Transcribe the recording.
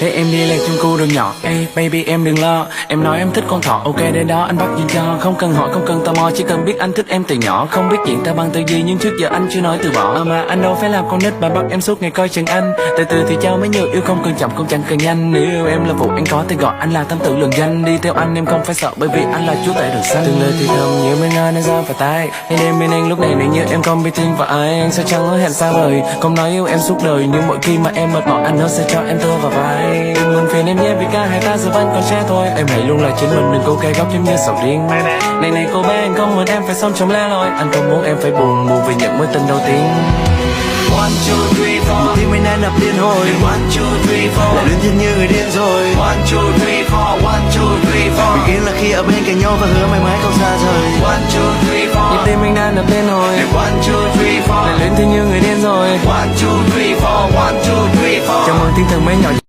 Thế em đi lên chung cư đường nhỏ. Ê baby em đừng lo, em nói em thích con thỏ, ok đến đó anh bắt duyên cho. Không cần hỏi không cần tò mò, chỉ cần biết anh thích em từ nhỏ. Không biết chuyện ta bằng từ gì nhưng trước giờ anh chưa nói từ bỏ. Mà anh đâu phải làm con nít mà bắt em suốt ngày coi chừng anh. Từ từ thì trao mấy nhiều yêu, không cần chậm cũng chẳng cần nhanh. Nếu yêu em là vụ anh có thể gọi anh là tâm tử lừng danh. Đi theo anh em không phải sợ bởi vì anh là chúa tể đường xanh. Từng lời thì thầm như bên ngân ra vào tai. Hãy đêm bên anh lúc này nếu như em không biết tin vào ai. Anh sẽ chẳng hứa hẹn xa vời, không nói yêu em suốt đời. Nhưng mỗi khi mà em mệt mỏi anh hứa sẽ cho em tựa vào vai. Đừng buồn phiền em nhé vì cả hai ta giờ vẫn còn trẻ thôi. Em hãy luôn là chính mình, đừng cố gắng góc giống như sầu riêng. Này này cô bé anh không muốn em phải sống trong lẻ loi. Anh không muốn em phải buồn vì nhận mối tình đầu tiên. One, two, three, four. Tim anh đang đập liên hồi. One, two, three, four. Lại luyến thiên như người điên rồi. One, two, three, four. One, two, three, four. Bình yên là khi ở bên cạnh nhau và hứa mãi mãi không xa rời. One, two, three, four. Nhịp tim anh đang đập liên hồi. One, two, three, four. Lại luyến thiên như người điên rồi. One, two, three, four. One, two, three, four. Chào mừng thiên thần bé nhỏ.